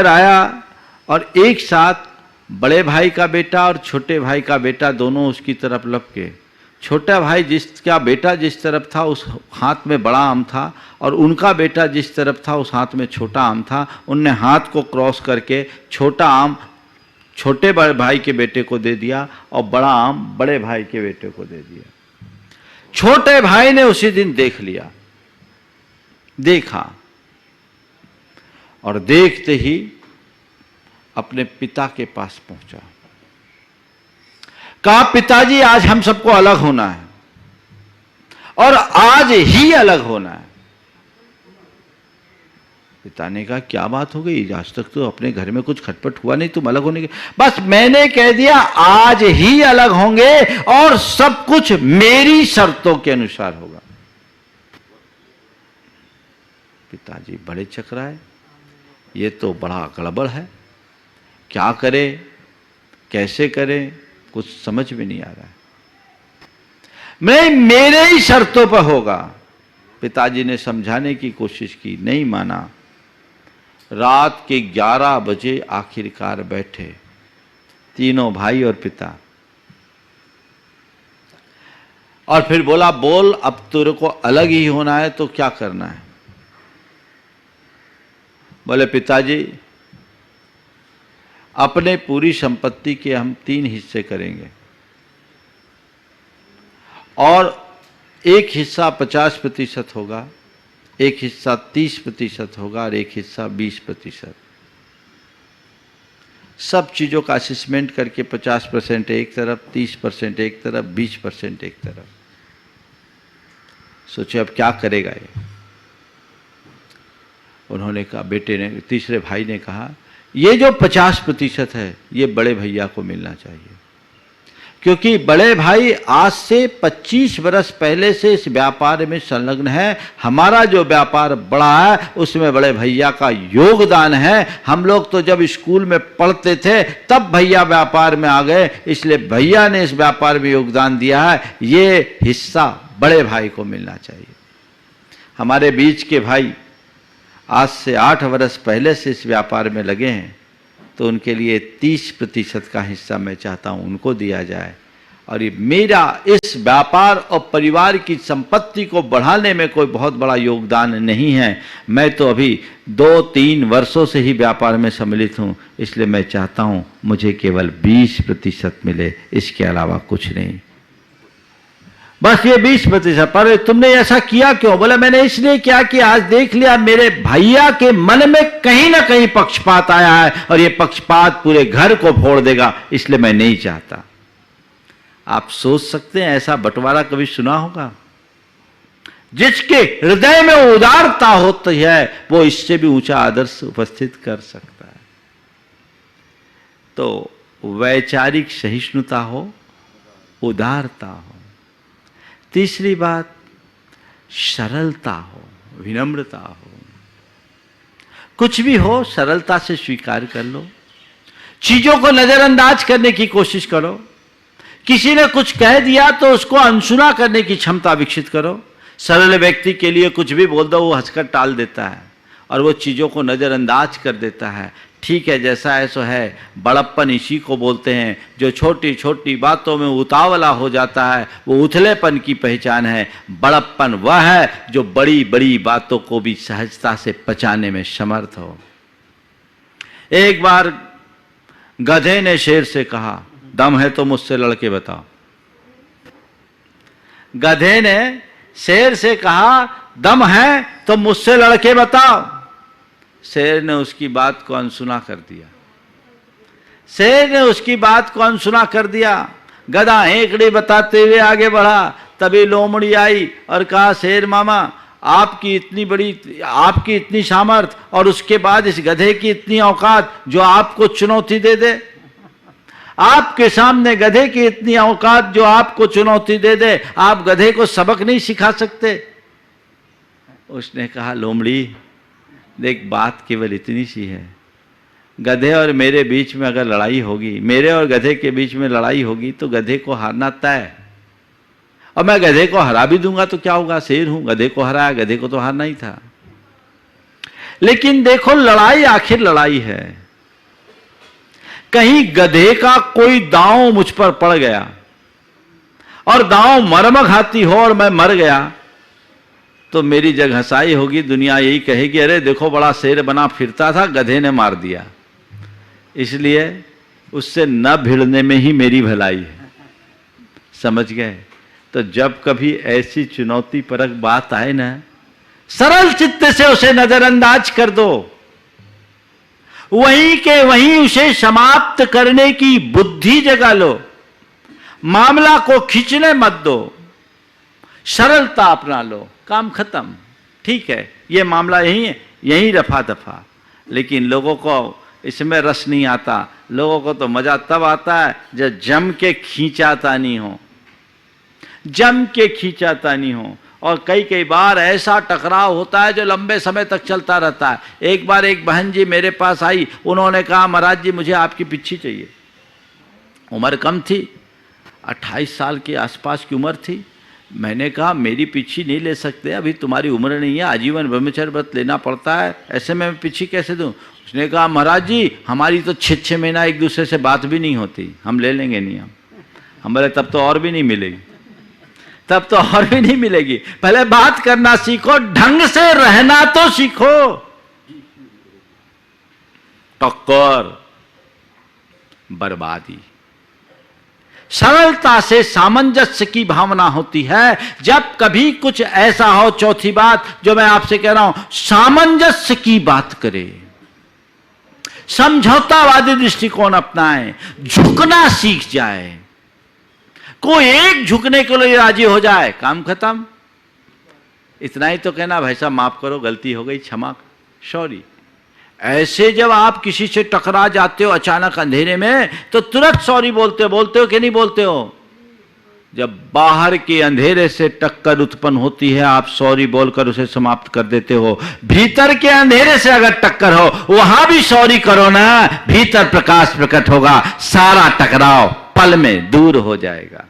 [SPEAKER 1] आया और एक साथ बड़े भाई का बेटा और छोटे भाई का बेटा दोनों उसकी तरफ लपके। छोटा भाई जिसका बेटा जिस तरफ था उस हाथ में बड़ा आम था और उनका बेटा जिस तरफ था उस हाथ में छोटा आम था। उनने हाथ को क्रॉस करके छोटा आम छोटे भाई के बेटे को दे दिया और बड़ा आम बड़े भाई के बेटे को दे दिया। छोटे भाई ने उसी दिन देखा और देखते ही अपने पिता के पास पहुंचा, कहा पिताजी आज हम सबको अलग होना है और आज ही अलग होना है। पिता ने कहा क्या बात हो गई, आज तक तो अपने घर में कुछ खटपट हुआ नहीं, तुम अलग होने के। बस मैंने कह दिया आज ही अलग होंगे और सब कुछ मेरी शर्तों के अनुसार होगा। पिताजी बड़े चकराए, ये तो बड़ा गड़बड़ है, क्या करें कैसे करें, कुछ समझ में नहीं आ रहा है। मैं मेरे ही शर्तों पर होगा। पिताजी ने समझाने की कोशिश की, नहीं माना। रात के 11 बजे आखिरकार बैठे तीनों भाई और पिता, और फिर बोला बोल अब तेरे को अलग ही होना है तो क्या करना है। बोले पिताजी अपने पूरी संपत्ति के हम 3 हिस्से करेंगे और एक हिस्सा 50% होगा, एक हिस्सा 30% होगा और एक हिस्सा 20%। सब चीज़ों का असेसमेंट करके 50% एक तरफ, 30% एक तरफ, 20% एक तरफ। सोचे अब क्या करेगा ये। उन्होंने कहा, बेटे ने, तीसरे भाई ने कहा, ये जो 50% है ये बड़े भैया को मिलना चाहिए, क्योंकि बड़े भाई आज से 25 वर्ष पहले से इस व्यापार में संलग्न है। हमारा जो व्यापार बड़ा है उसमें बड़े भैया का योगदान है। हम लोग तो जब स्कूल में पढ़ते थे तब भैया व्यापार में आ गए, इसलिए भैया ने इस व्यापार में योगदान दिया है, ये हिस्सा बड़े भाई को मिलना चाहिए। हमारे बीच के भाई आज से 8 वर्ष पहले से इस व्यापार में लगे हैं, तो उनके लिए 30% का हिस्सा मैं चाहता हूं उनको दिया जाए। और ये मेरा इस व्यापार और परिवार की संपत्ति को बढ़ाने में कोई बहुत बड़ा योगदान नहीं है। मैं तो अभी 2-3 वर्षों से ही व्यापार में सम्मिलित हूं, इसलिए मैं चाहता हूं मुझे केवल 20% मिले, इसके अलावा कुछ नहीं। बस ये 20%। पर तुमने ऐसा किया क्यों? बोला मैंने इसलिए किया कि आज देख लिया मेरे भैया के मन में कहीं ना कहीं पक्षपात आया है, और ये पक्षपात पूरे घर को फोड़ देगा, इसलिए मैं नहीं चाहता। आप सोच सकते हैं ऐसा बंटवारा कभी सुना होगा? जिसके हृदय में उदारता होती है वो इससे भी ऊंचा आदर्श उपस्थित कर सकता है। तो वैचारिक सहिष्णुता हो, उदारता हो। तीसरी बात, सरलता हो, विनम्रता हो। कुछ भी हो सरलता से स्वीकार कर लो, चीजों को नजरअंदाज करने की कोशिश करो। किसी ने कुछ कह दिया तो उसको अनसुना करने की क्षमता विकसित करो। सरल व्यक्ति के लिए कुछ भी बोल दो वो हंसकर टाल देता है और वो चीजों को नजरअंदाज कर देता है। ठीक है, जैसा है सो है। बड़प्पन इसी को बोलते हैं। जो छोटी छोटी बातों में उतावला हो जाता है वो उथलेपन की पहचान है। बड़प्पन वह है जो बड़ी बड़ी बातों को भी सहजता से पचाने में समर्थ हो। एक बार गधे ने शेर से कहा, दम है तो मुझसे लड़के बताओ। गधे ने शेर से कहा, दम है तो मुझसे लड़के बताओ। शेर ने उसकी बात को अनसुना कर दिया। शेर ने उसकी बात को अनसुना कर दिया। गधा हेंकड़ी बताते हुए आगे बढ़ा। तभी लोमड़ी आई और कहा, शेर मामा आपकी इतनी सामर्थ और उसके बाद इस गधे की इतनी औकात जो आपको चुनौती दे दे। आपके सामने गधे की इतनी औकात जो आपको चुनौती दे दे, आप गधे को सबक नहीं सिखा सकते? उसने कहा, लोमड़ी देख बात केवल इतनी सी है, गधे और मेरे बीच में अगर लड़ाई होगी, मेरे और गधे के बीच में लड़ाई होगी तो गधे को हारना तय। और मैं गधे को हरा भी दूंगा तो क्या होगा, शेर हूं, गधे को हराया, गधे को तो हारना ही था। लेकिन देखो लड़ाई आखिर लड़ाई है। कहीं गधे का कोई दांव मुझ पर पड़ गया और दांव मर्मघाती हो और मैं मर गया तो मेरी जग हंसाई होगी। दुनिया यही कहेगी, अरे देखो बड़ा शेर बना फिरता था, गधे ने मार दिया। इसलिए उससे न भिड़ने में ही मेरी भलाई है। समझ गए? तो जब कभी ऐसी चुनौती परक बात आए ना, सरल चित्त से उसे नजरअंदाज कर दो। वहीं के वहीं उसे समाप्त करने की बुद्धि जगा लो। मामला को खींचने मत दो, सरलता अपना लो, काम खत्म। ठीक है, ये मामला यहीं रफा दफा। लेकिन लोगों को इसमें रस नहीं आता। लोगों को तो मजा तब आता है जब जम के खींचातानी हो, जम के खींचातानी हो। और कई बार ऐसा टकराव होता है जो लंबे समय तक चलता रहता है। एक बार एक बहन जी मेरे पास आई, उन्होंने कहा, महाराज जी मुझे आपकी पिच्छी चाहिए। उम्र कम थी, 28 साल के आसपास की उम्र थी। मैंने कहा, मेरी पिच्छी नहीं ले सकते, अभी तुम्हारी उम्र नहीं है, आजीवन ब्रह्मचर्य व्रत लेना पड़ता है, ऐसे में मैं पिच्छी कैसे दूं? उसने कहा, महाराज जी हमारी तो 6-6 महीना एक दूसरे से बात भी नहीं होती, हम ले लेंगे नहीं। हम बोले तब तो और भी नहीं मिलेगी, तब तो और भी नहीं मिलेगी। पहले बात करना सीखो, ढंग से रहना तो सीखो। टक्कर, बर्बादी। सरलता से सामंजस्य की भावना होती है। जब कभी कुछ ऐसा हो, चौथी बात जो मैं आपसे कह रहा हूं, सामंजस्य की बात करे। समझौतावादी दृष्टिकोण अपनाएं, झुकना सीख जाए। कोई एक झुकने के लिए राजी हो जाए, काम खत्म। इतना ही तो कहना, भाई साहब माफ करो, गलती हो गई, क्षमा, सॉरी। ऐसे जब आप किसी से टकरा जाते हो अचानक अंधेरे में, तो तुरंत सॉरी बोलते हो कि नहीं बोलते हो? जब बाहर के अंधेरे से टक्कर उत्पन्न होती है, आप सॉरी बोलकर उसे समाप्त कर देते हो। भीतर के अंधेरे से अगर टक्कर हो, वहां भी सॉरी करो ना, भीतर प्रकाश प्रकट होगा, सारा टकराव पल में दूर हो जाएगा।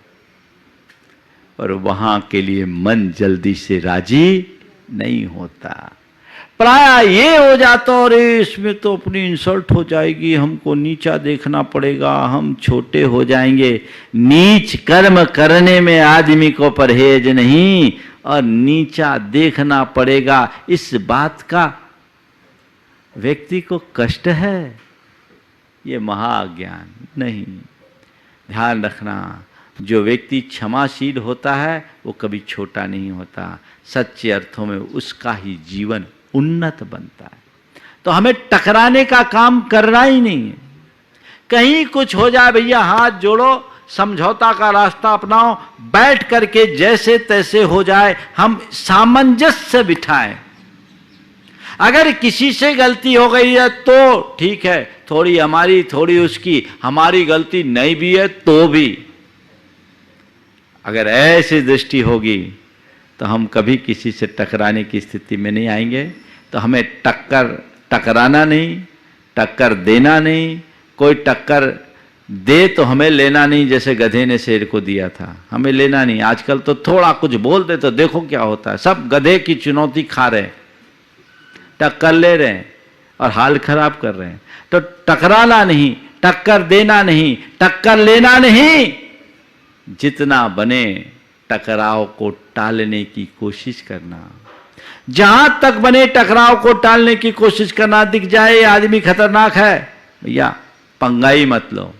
[SPEAKER 1] और वहां के लिए मन जल्दी से राजी नहीं होता। प्राय ये हो जाता, और इसमें तो अपनी इंसल्ट हो जाएगी, हमको नीचा देखना पड़ेगा, हम छोटे हो जाएंगे। नीच कर्म करने में आदमी को परहेज नहीं, और नीचा देखना पड़ेगा, इस बात का व्यक्ति को कष्ट है। ये महाज्ञान नहीं। ध्यान रखना, जो व्यक्ति क्षमाशील होता है वो कभी छोटा नहीं होता। सच्चे अर्थों में उसका ही जीवन उन्नत बनता है। तो हमें टकराने का काम करना ही नहीं है। कहीं कुछ हो जाए, भैया हाथ जोड़ो, समझौता का रास्ता अपनाओ, बैठ करके जैसे तैसे हो जाए, हम सामंजस्य बिठाएं। अगर किसी से गलती हो गई है तो ठीक है, थोड़ी हमारी थोड़ी उसकी, हमारी गलती नहीं भी है तो भी। अगर ऐसी दृष्टि होगी तो हम कभी किसी से टकराने की स्थिति में नहीं आएंगे। तो हमें टकराना नहीं, टक्कर देना नहीं। कोई टक्कर दे तो हमें लेना नहीं, जैसे गधे ने शेर को दिया था, हमें लेना नहीं। आजकल तो थोड़ा कुछ बोल दे तो देखो क्या होता है, सब गधे की चुनौती खा रहे हैं, टक्कर ले रहे हैं और हाल खराब कर रहे हैं। तो टकराना नहीं, टक्कर देना नहीं, टक्कर लेना नहीं। जितना बने टकराव को टालने की कोशिश करना। जहां तक बने टकराव को टालने की कोशिश करना। दिख जाए ये आदमी खतरनाक है, भैया पंगा ही मत लो,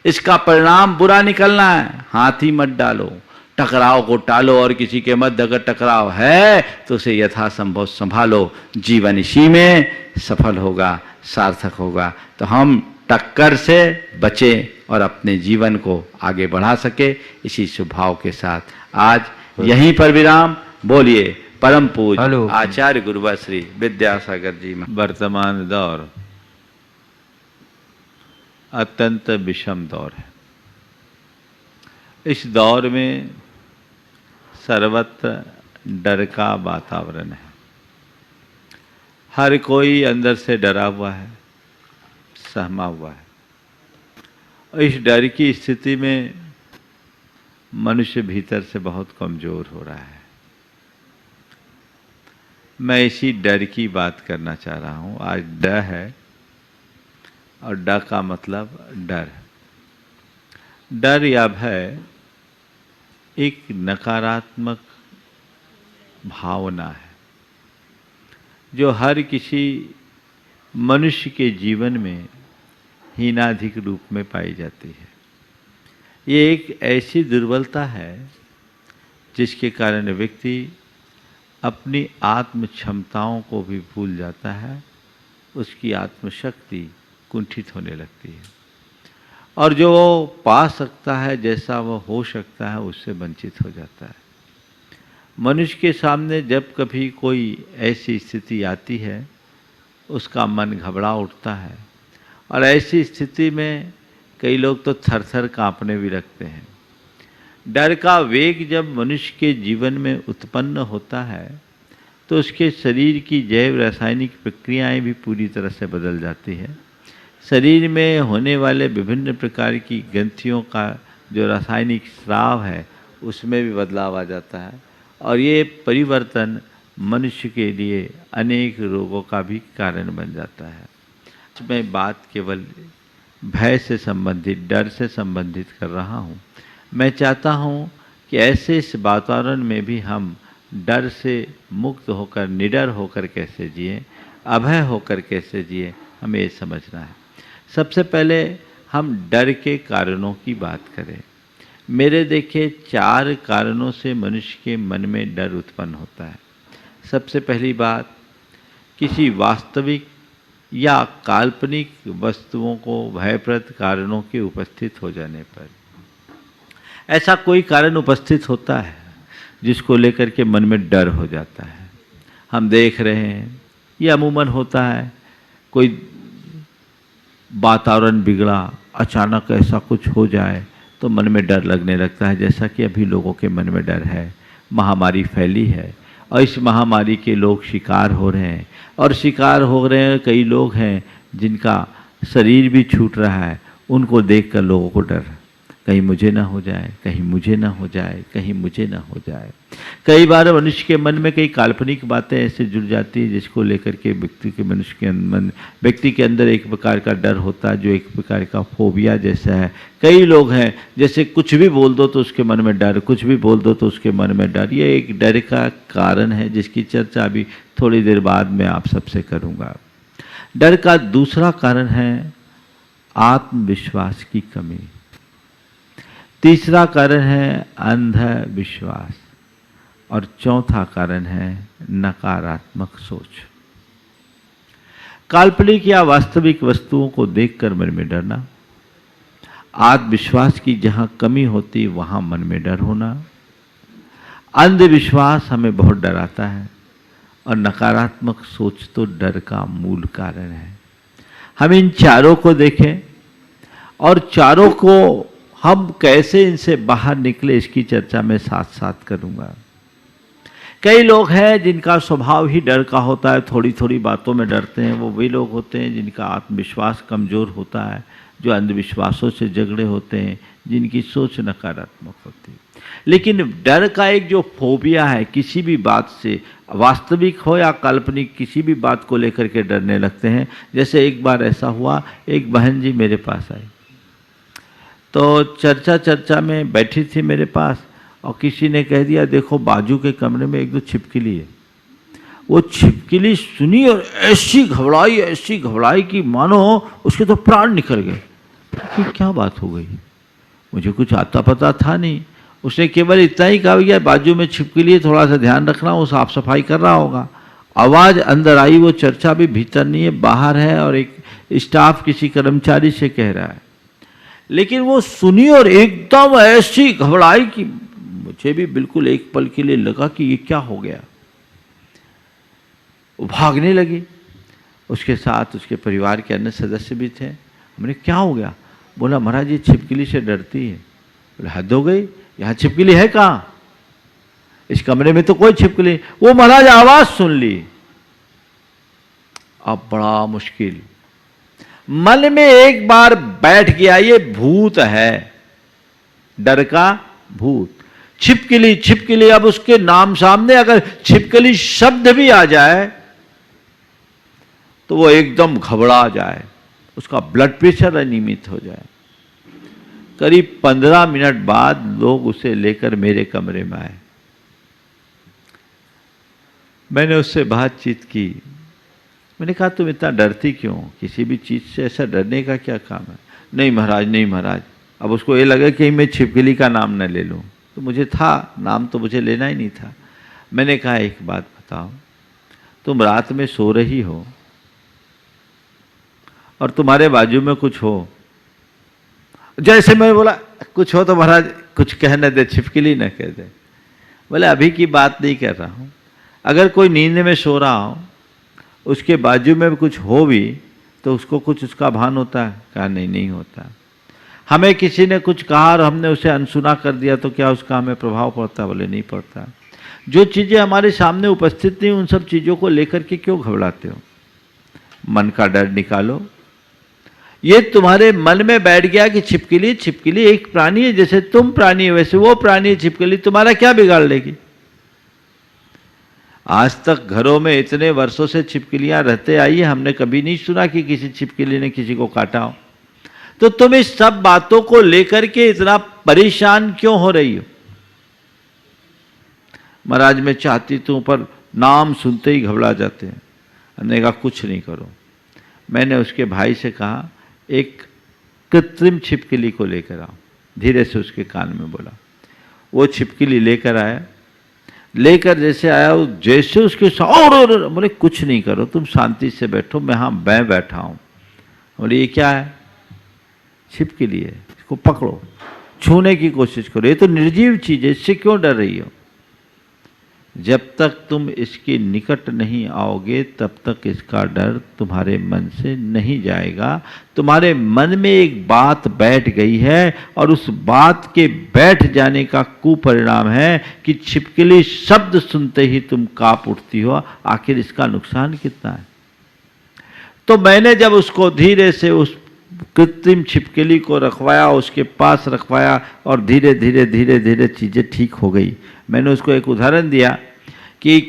[SPEAKER 1] इसका परिणाम बुरा निकलना है, हाथ ही मत डालो। टकराव को टालो, और किसी के मध्य अगर टकराव है तो उसे यथासंभव संभालो। जीवन इसी में सफल होगा, सार्थक होगा। तो हम टक्कर से बचें और अपने जीवन को आगे बढ़ा सके, इसी स्वभाव के साथ आज यहीं पर विराम। बोलिए परम पूज्य आचार्य गुरुवर श्री विद्यासागर जी। वर्तमान दौर अत्यंत विषम दौर है। इस दौर में सर्वत्र डर का वातावरण है। हर कोई अंदर से डरा हुआ है, सहमा हुआ है। और इस डर की स्थिति में मनुष्य भीतर से बहुत कमजोर हो रहा है। मैं इसी डर की बात करना चाह रहा हूँ। आज डर है, और डर का मतलब डर। डर या भय एक नकारात्मक भावना है जो हर किसी मनुष्य के जीवन में हीनाधिक रूप में पाई जाती है। ये एक ऐसी दुर्बलता है जिसके कारण व्यक्ति अपनी आत्म क्षमताओं को भी भूल जाता है, उसकी आत्मशक्ति कुंठित होने लगती है, और जो वो पा सकता है, जैसा वो हो सकता है, उससे वंचित हो जाता है। मनुष्य के सामने जब कभी कोई ऐसी स्थिति आती है, उसका मन घबरा उठता है, और ऐसी स्थिति में कई लोग तो थर-थर कांपने भी लगते हैं। डर का वेग जब मनुष्य के जीवन में उत्पन्न होता है तो उसके शरीर की जैव रासायनिक प्रक्रियाएं भी पूरी तरह से बदल जाती है। शरीर में होने वाले विभिन्न प्रकार की ग्रंथियों का जो रासायनिक स्राव है उसमें भी बदलाव आ जाता है, और ये परिवर्तन मनुष्य के लिए अनेक रोगों का भी कारण बन जाता है। मैं बात केवल भय से संबंधित, डर से संबंधित कर रहा हूँ। मैं चाहता हूँ कि ऐसे इस वातावरण में भी हम डर से मुक्त होकर, निडर होकर कैसे जिए, अभय होकर कैसे जिए, हमें ये समझना है। सबसे पहले हम डर के कारणों की बात करें। मेरे देखे 4 कारणों से मनुष्य के मन में डर उत्पन्न होता है। सबसे पहली बात, किसी वास्तविक या काल्पनिक वस्तुओं को भयप्रद कारणों के उपस्थित हो जाने पर। ऐसा कोई कारण उपस्थित होता है जिसको लेकर के मन में डर हो जाता है। हम देख रहे हैं, ये अमूमन होता है, कोई वातावरण बिगड़ा, अचानक ऐसा कुछ हो जाए तो मन में डर लगने लगता है, जैसा कि अभी लोगों के मन में डर है। महामारी फैली है और इस महामारी के लोग शिकार हो रहे हैं, और शिकार हो रहे हैं कई लोग हैं जिनका शरीर भी छूट रहा है। उनको देखकर लोगों को डर, कहीं मुझे ना हो जाए, कहीं मुझे ना हो जाए, कहीं मुझे ना हो जाए। कई बार मनुष्य के मन में कई काल्पनिक बातें ऐसे जुड़ जाती है जिसको लेकर के व्यक्ति के अंदर एक प्रकार का डर होता है, जो एक प्रकार का फोबिया जैसा है। कई लोग हैं जैसे कुछ भी बोल दो तो उसके मन में डर, कुछ भी बोल दो तो उसके मन में डर। ये एक डर का कारण है जिसकी चर्चा अभी थोड़ी देर बाद मैं आप सबसे करूँगा। डर का दूसरा कारण है आत्मविश्वास की कमी। तीसरा कारण है अंधविश्वास, और चौथा कारण है नकारात्मक सोच। काल्पनिक या वास्तविक वस्तुओं को देखकर मन में डरना, आत्मविश्वास की जहां कमी होती वहां मन में डर होना, अंधविश्वास हमें बहुत डराता है, और नकारात्मक सोच तो डर का मूल कारण है। हम इन चारों को देखें और चारों को हम कैसे इनसे बाहर निकले इसकी चर्चा मैं साथ साथ करूंगा। कई लोग हैं जिनका स्वभाव ही डर का होता है, थोड़ी थोड़ी बातों में डरते हैं। वो वे लोग होते हैं जिनका आत्मविश्वास कमज़ोर होता है, जो अंधविश्वासों से झगड़े होते हैं, जिनकी सोच नकारात्मक होती है। लेकिन डर का एक जो फोबिया है, किसी भी बात से, वास्तविक हो या काल्पनिक, किसी भी बात को लेकर के डरने लगते हैं। जैसे एक बार ऐसा हुआ, एक बहन जी मेरे पास आई, तो चर्चा में बैठी थी मेरे पास, और किसी ने कह दिया देखो बाजू के कमरे में एक दो छिपकली है। वो छिपकली सुनी और ऐसी घबराई कि मानो उसके तो प्राण निकल गए। कि क्या बात हो गई, मुझे कुछ आता पता था नहीं। उसने केवल इतना ही कहा कि बाजू में छिपकली है, थोड़ा सा ध्यान रखना, वो साफ सफाई कर रहा होगा। आवाज़ अंदर आई, वो चर्चा भी भीतर नहीं है, बाहर है, और एक स्टाफ किसी कर्मचारी से कह रहा है। लेकिन वो सुनी और एकदम ऐसी घबराई कि मुझे भी बिल्कुल एक पल के लिए लगा कि ये क्या हो गया। वो भागने लगी, उसके साथ उसके परिवार के अन्य सदस्य भी थे। हमने क्या हो गया? बोला महाराज ये छिपकली से डरती है। बोले हद हो गई, यहाँ छिपकली है कहाँ? इस कमरे में तो कोई छिपकली। वो महाराज आवाज सुन ली। अब बड़ा मुश्किल, मन में एक बार बैठ गया ये भूत है, डर का भूत, छिपकली। अब उसके नाम सामने अगर छिपकली शब्द भी आ जाए तो वो एकदम घबरा जाए, उसका ब्लड प्रेशर अनियमित हो जाए। करीब 15 मिनट बाद लोग उसे लेकर मेरे कमरे में आए। मैंने उससे बातचीत की। मैंने कहा तुम इतना डरती क्यों? किसी भी चीज़ से ऐसा डरने का क्या काम है? नहीं महाराज। अब उसको ये लगा कि मैं छिपकली का नाम न ले लूँ, तो मुझे था, नाम तो मुझे लेना ही नहीं था। मैंने कहा एक बात बताओ, तुम रात में सो रही हो और तुम्हारे बाजू में कुछ हो। जैसे मैं बोला कुछ हो तो महाराज कुछ कहने दे, छिपकली न कह दे। बोले अभी की बात नहीं कर रहा हूँ, अगर कोई नींद में सो रहा हो, उसके बाजू में कुछ हो भी तो उसको कुछ उसका भान होता है? कहा नहीं होता। हमें किसी ने कुछ कहा और हमने उसे अनसुना कर दिया तो क्या उसका हमें प्रभाव पड़ता? बोले नहीं पड़ता। जो चीज़ें हमारे सामने उपस्थित नहीं, उन सब चीज़ों को लेकर के क्यों घबराते हो? मन का डर निकालो। ये तुम्हारे मन में बैठ गया कि छिपकली एक प्राणी है, जैसे तुम प्राणी है वैसे वो प्राणी है छिपकली, तुम्हारा क्या बिगाड़ लेगी? आज तक घरों में इतने वर्षों से छिपकलियां रहते आई है, हमने कभी नहीं सुना कि किसी छिपकली ने किसी को काटा हो। तो तुम इस सब बातों को लेकर के इतना परेशान क्यों हो रही हो? महाराज मैं चाहती तुम पर नाम सुनते ही घबरा जाते हैं। हमने कहा कुछ नहीं करो। मैंने उसके भाई से कहा एक कृत्रिम छिपकली को लेकर आओ। धीरे से उसके कान में बोला। वो छिपकली लेकर आया। लेकर जैसे आया, जैसे उसके और बोले कुछ नहीं करो, तुम शांति से बैठो, मैं बैठा हूं। बोले ये क्या है? छिपकली है, इसको पकड़ो, छूने की कोशिश करो, ये तो निर्जीव चीज है, इससे क्यों डर रही हो? जब तक तुम इसके निकट नहीं आओगे तब तक इसका डर तुम्हारे मन से नहीं जाएगा। तुम्हारे मन में एक बात बैठ गई है और उस बात के बैठ जाने का कुपरिणाम है कि छिपकली शब्द सुनते ही तुम कांप उठती हो। आखिर इसका नुकसान कितना है? तो मैंने जब उसको धीरे से उस कृत्रिम छिपकली को रखवाया, उसके पास रखवाया और धीरे धीरे धीरे धीरे चीज़ें ठीक हो गई। मैंने उसको एक उदाहरण दिया कि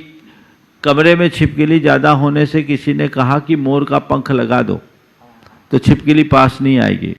[SPEAKER 1] कमरे में छिपकली ज़्यादा होने से किसी ने कहा कि मोर का पंख लगा दो तो छिपकली पास नहीं आएगी।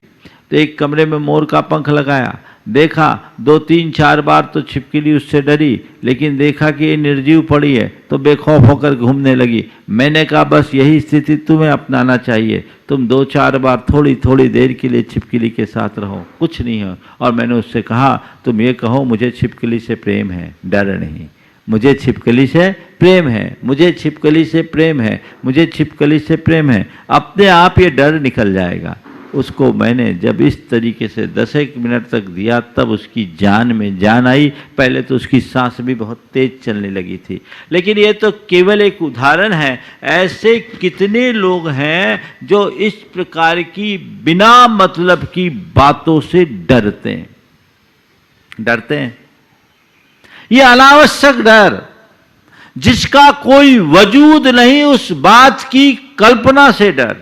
[SPEAKER 1] तो एक कमरे में मोर का पंख लगाया, देखा 2 3 4 बार तो छिपकली उससे डरी, लेकिन देखा कि ये निर्जीव पड़ी है तो बेखौफ होकर घूमने लगी। मैंने कहा बस यही स्थिति तुम्हें अपनाना चाहिए, तुम 2 4 बार थोड़ी थोड़ी देर के लिए छिपकली के साथ रहो, कुछ नहीं हो। और मैंने उससे कहा तुम ये कहो मुझे छिपकली से प्रेम है, डर नहीं, मुझे छिपकली से प्रेम है, मुझे छिपकली से प्रेम है, मुझे छिपकली से प्रेम है। अपने आप ये डर निकल जाएगा। उसको मैंने जब इस तरीके से 10 मिनट तक दिया तब उसकी जान में जान आई। पहले तो उसकी सांस भी बहुत तेज चलने लगी थी। लेकिन ये तो केवल एक उदाहरण है, ऐसे कितने लोग हैं जो इस प्रकार की बिना मतलब की बातों से डरते हैं। ये अनावश्यक डर जिसका कोई वजूद नहीं, उस बात की कल्पना से डर।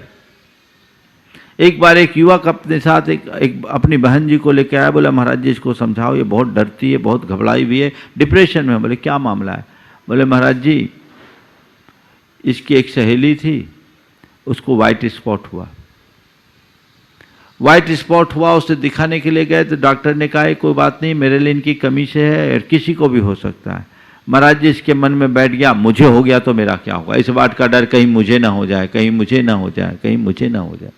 [SPEAKER 1] एक बार एक युवक अपने साथ एक अपनी बहन जी को लेकर आया, बोला महाराज जी इसको समझाओ, ये बहुत डरती है, बहुत घबराई हुई है, डिप्रेशन में। बोले क्या मामला है? बोले महाराज जी इसकी एक सहेली थी, उसको वाइट स्पॉट हुआ, उसे दिखाने के लिए गए तो डॉक्टर ने कहा कोई बात नहीं, मेरे लिए इनकी कमी से है और किसी को भी हो सकता है। महाराज जी इसके मन में बैठ गया मुझे हो गया तो मेरा क्या होगा, इस बात का डर कहीं मुझे ना हो जाए, कहीं मुझे ना हो जाए।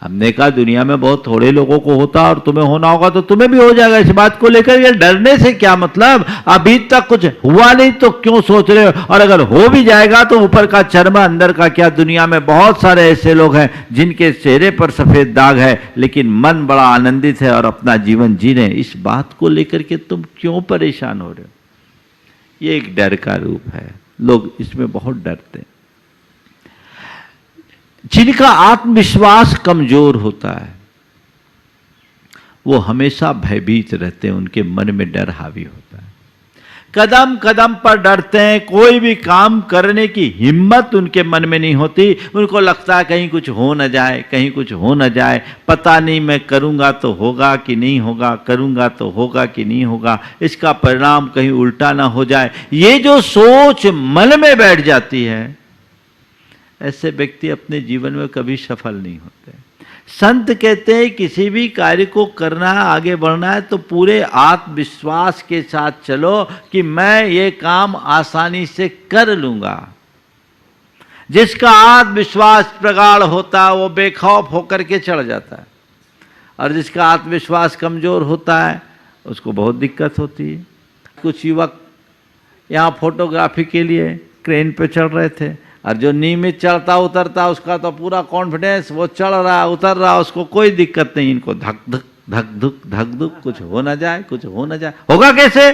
[SPEAKER 1] हमने कहा दुनिया में बहुत थोड़े लोगों को होता और तुम्हें होना होगा तो तुम्हें भी हो जाएगा, इस बात को लेकर ये डरने से क्या मतलब? अभी तक कुछ हुआ नहीं तो क्यों सोच रहे हो? और अगर हो भी जाएगा तो ऊपर का चर्म अंदर का क्या? दुनिया में बहुत सारे ऐसे लोग हैं जिनके चेहरे पर सफेद दाग है लेकिन मन बड़ा आनंदित है और अपना जीवन जी रहे हैं। इस बात को लेकर के तुम क्यों परेशान हो रहे हो? ये एक डर का रूप है, लोग इसमें बहुत डरते हैं। जिनका आत्मविश्वास कमजोर होता है वो हमेशा भयभीत रहते हैं, उनके मन में डर हावी होता है, कदम कदम पर डरते हैं, कोई भी काम करने की हिम्मत उनके मन में नहीं होती। उनको लगता है कहीं कुछ हो न जाए, पता नहीं मैं करूंगा तो होगा कि नहीं होगा, करूंगा तो होगा कि नहीं होगा, इसका परिणाम कहीं उल्टा ना हो जाए। ये जो सोच मन में बैठ जाती है, ऐसे व्यक्ति अपने जीवन में कभी सफल नहीं होते। संत कहते हैं किसी भी कार्य को करना है, आगे बढ़ना है तो पूरे आत्मविश्वास के साथ चलो कि मैं ये काम आसानी से कर लूंगा। जिसका आत्मविश्वास प्रगाढ़ होता है वो बेखौफ होकर के चढ़ जाता है, और जिसका आत्मविश्वास कमजोर होता है उसको बहुत दिक्कत होती है। कुछ युवक यहाँ फोटोग्राफी के लिए क्रेन पे चढ़ रहे थे, और जो नियमित चढ़ता उतरता उसका तो पूरा कॉन्फिडेंस, वो चढ़ रहा उतर रहा, उसको कोई दिक्कत नहीं। इनको धक धक कुछ हो ना जाए, होगा कैसे?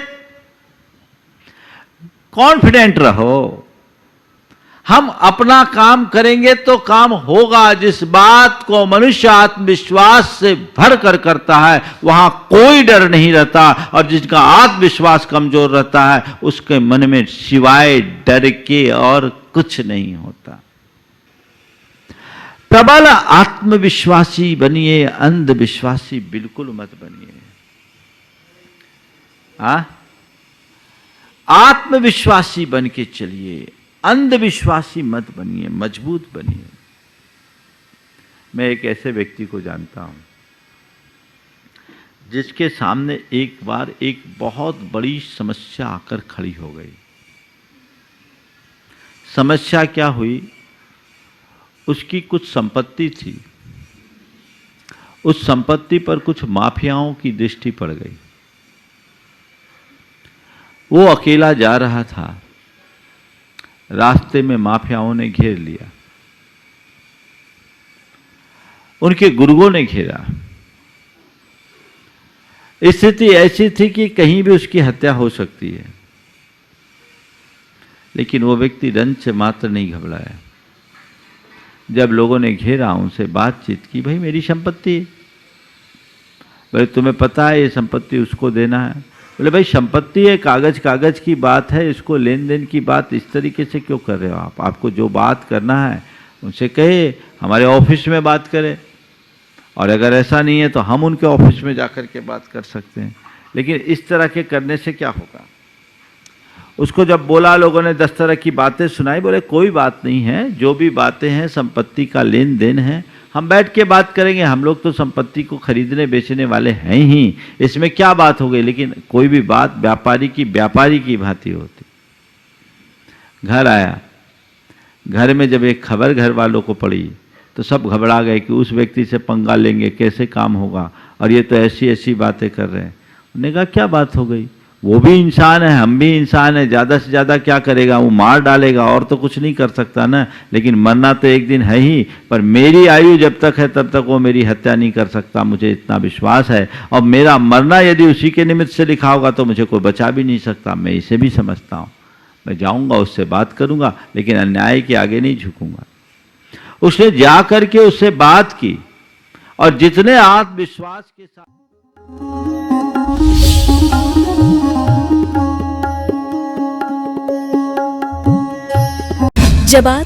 [SPEAKER 1] कॉन्फिडेंट रहो, हम अपना काम करेंगे तो काम होगा। जिस बात को मनुष्य आत्मविश्वास से भर कर करता है वहां कोई डर नहीं रहता, और जिसका आत्मविश्वास कमजोर रहता है उसके मन में सिवाय डर के और कुछ नहीं होता। प्रबल आत्मविश्वासी बनिए, अंधविश्वासी बिल्कुल मत बनिए। आत्मविश्वासी बन के चलिए, अंधविश्वासी मत बनिए, मजबूत बनिए। मैं एक ऐसे व्यक्ति को जानता हूं जिसके सामने एक बार एक बहुत बड़ी समस्या आकर खड़ी हो गई। समस्या क्या हुई? उसकी कुछ संपत्ति थी, उस संपत्ति पर कुछ माफियाओं की दृष्टि पड़ गई। वो अकेला जा रहा था, रास्ते में माफियाओं ने घेर लिया, उनके गुर्गों ने घेरा। स्थिति ऐसी थी कि कहीं भी उसकी हत्या हो सकती है, लेकिन वो व्यक्ति रंच मात्र नहीं घबराया। जब लोगों ने घेरा, उनसे बातचीत की, भाई मेरी संपत्ति, भाई तुम्हें पता है ये संपत्ति उसको देना है। बोले भाई संपत्ति है, कागज कागज की बात है, इसको लेन देन की बात इस तरीके से क्यों कर रहे हो आप? आपको जो बात करना है उनसे कहे, हमारे ऑफिस में बात करें, और अगर ऐसा नहीं है तो हम उनके ऑफिस में जाकर के बात कर सकते हैं। लेकिन इस तरह के करने से क्या होगा? उसको जब बोला, लोगों ने 10 तरह की बातें सुनाई। बोले कोई बात नहीं है, जो भी बातें हैं संपत्ति का लेन देन है, हम बैठ के बात करेंगे, हम लोग तो संपत्ति को खरीदने बेचने वाले हैं ही, इसमें क्या बात हो गई? लेकिन कोई भी बात व्यापारी की भांति होती। घर आया, घर में जब एक खबर घर वालों को पड़ी तो सब घबरा गए कि उस व्यक्ति से पंगा लेंगे, कैसे काम होगा, और ये तो ऐसी ऐसी बातें कर रहे हैं। उन्होंने कहा क्या बात हो गई, वो भी इंसान है, हम भी इंसान है, ज़्यादा से ज़्यादा क्या करेगा, वो मार डालेगा और तो कुछ नहीं कर सकता ना, लेकिन मरना तो एक दिन है ही, पर मेरी आयु जब तक है तब तक वो मेरी हत्या नहीं कर सकता, मुझे इतना विश्वास है। और मेरा मरना यदि उसी के निमित्त से लिखा होगा तो मुझे कोई बचा भी नहीं सकता, मैं इसे भी समझता हूँ। मैं जाऊँगा, उससे बात करूँगा, लेकिन अन्याय के आगे नहीं झुकूँगा। उसने जा करके उससे बात की, और जितने आत्मविश्वास के साथ
[SPEAKER 3] जब आप